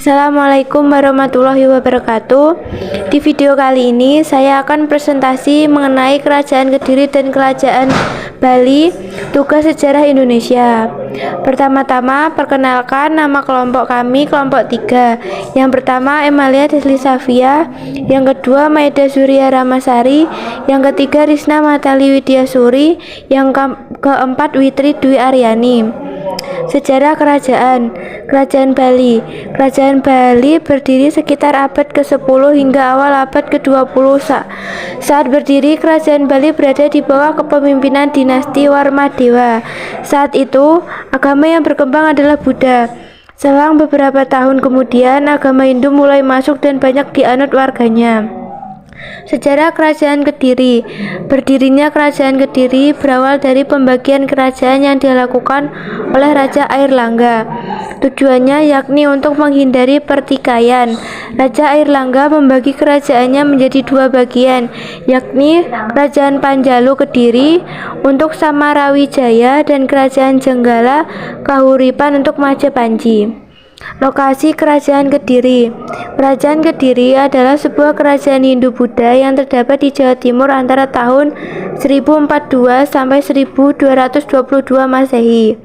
Assalamualaikum warahmatullahi wabarakatuh. Di video kali ini saya akan presentasi mengenai Kerajaan Kediri dan Kerajaan Bali, tugas sejarah Indonesia. Pertama-tama perkenalkan nama kelompok kami, kelompok 3. Yang pertama Emalia Desli Safia, yang kedua Maeda Surya Ramasari, yang ketiga Risna Matali Widyasuri, yang keempat Witri Dwi Aryani. Sejarah Kerajaan Bali. Kerajaan Bali berdiri sekitar abad ke-10 hingga awal abad ke-20. Saat berdiri, Kerajaan Bali berada di bawah kepemimpinan dinasti Warmadewa. Saat itu, agama yang berkembang adalah Buddha. Selang beberapa tahun kemudian, agama Hindu mulai masuk dan banyak dianut warganya. Sejarah Kerajaan Kediri. Berdirinya Kerajaan Kediri berawal dari pembagian kerajaan yang dilakukan oleh Raja Airlangga. Tujuannya yakni untuk menghindari pertikaian. Raja Airlangga membagi kerajaannya menjadi dua bagian, yakni Kerajaan Panjalu Kediri untuk Samarawijaya dan Kerajaan Jenggala Kahuripan untuk Majepanji. Lokasi Kerajaan Kediri. Kerajaan Kediri adalah sebuah kerajaan Hindu-Buddha yang terdapat di Jawa Timur antara tahun 1042 sampai 1222 Masehi.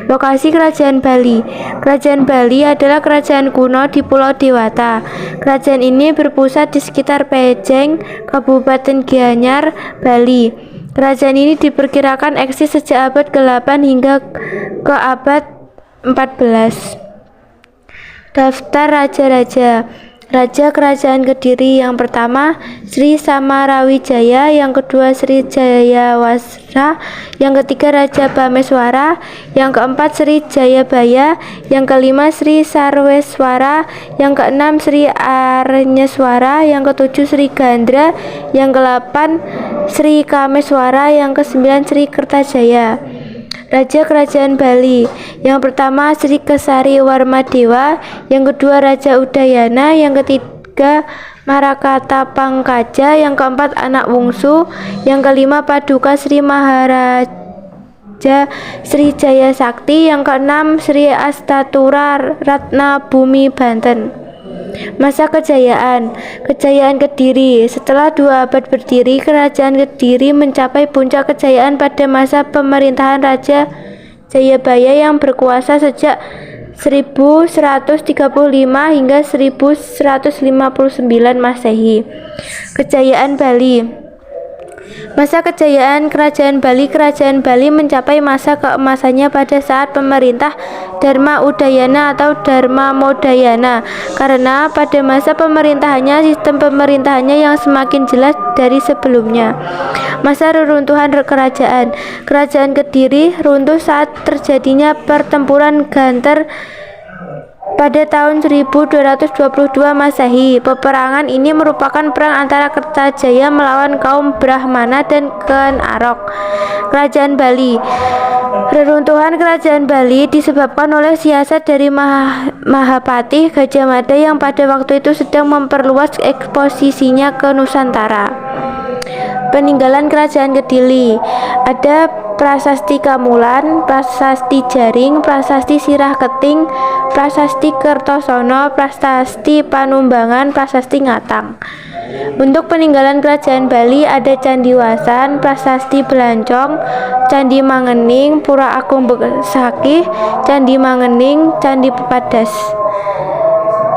Lokasi Kerajaan Bali. Kerajaan Bali adalah kerajaan kuno di Pulau Dewata. Kerajaan ini berpusat di sekitar Pejeng, Kabupaten Gianyar, Bali. Kerajaan ini diperkirakan eksis sejak abad ke-8 hingga ke abad 14. Daftar Raja-Raja. Raja Kerajaan Kediri yang pertama Sri Samarawijaya, yang kedua Sri Jayawasra, yang ketiga Raja Bameswara, yang keempat Sri Jayabaya, yang kelima Sri Sarweswara, yang keenam Sri Arnyeswara, yang ketujuh Sri Gandra, yang ke-8 Sri Kameswara, yang ke-9 Sri Kertajaya. Raja Kerajaan Bali. Yang pertama Sri Kesari Warmadewa, yang kedua Raja Udayana, yang ketiga Marakata Pangkaja, yang keempat anak wungsu, yang kelima Paduka Sri Maharaja Sri Jaya Sakti, yang keenam Sri Astatura Ratna Bumi Banten. Masa Kejayaan Kediri. Setelah 2 abad berdiri, Kerajaan Kediri mencapai puncak kejayaan pada masa pemerintahan Raja Jayabaya yang berkuasa sejak 1135 hingga 1159 Masehi. Kejayaan Bali. Masa kejayaan Kerajaan Bali. Kerajaan Bali mencapai masa keemasannya pada saat pemerintah Dharma Udayana atau Dharma Modayana, karena pada masa pemerintahannya sistem pemerintahannya yang semakin jelas dari sebelumnya. Masa reruntuhan Kerajaan Kediri runtuh saat terjadinya pertempuran Ganter pada tahun 1222 Masehi. Peperangan ini merupakan perang antara Kertajaya melawan kaum Brahmana dan Ken Arok. Kerajaan Bali. Reruntuhan Kerajaan Bali disebabkan oleh siasat dari Mahapatih Gajah Mada yang pada waktu itu sedang memperluas eksposisinya ke Nusantara. Peninggalan Kerajaan Kediri. Ada Prasasti Kamulan, Prasasti Jaring, Prasasti Sirah Keting, Prasasti Kertosono, Prasasti Panumbangan, Prasasti Ngatang. Untuk peninggalan Kerajaan Bali ada Candi Wasan, Prasasti Belancong, Candi Mangening, Pura Agung Besakih, Candi Mangening, Candi Pepadas.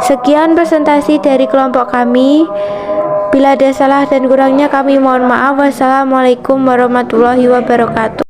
Sekian presentasi dari kelompok kami. Bila ada salah dan kurangnya kami mohon maaf. Wassalamualaikum warahmatullahi wabarakatuh.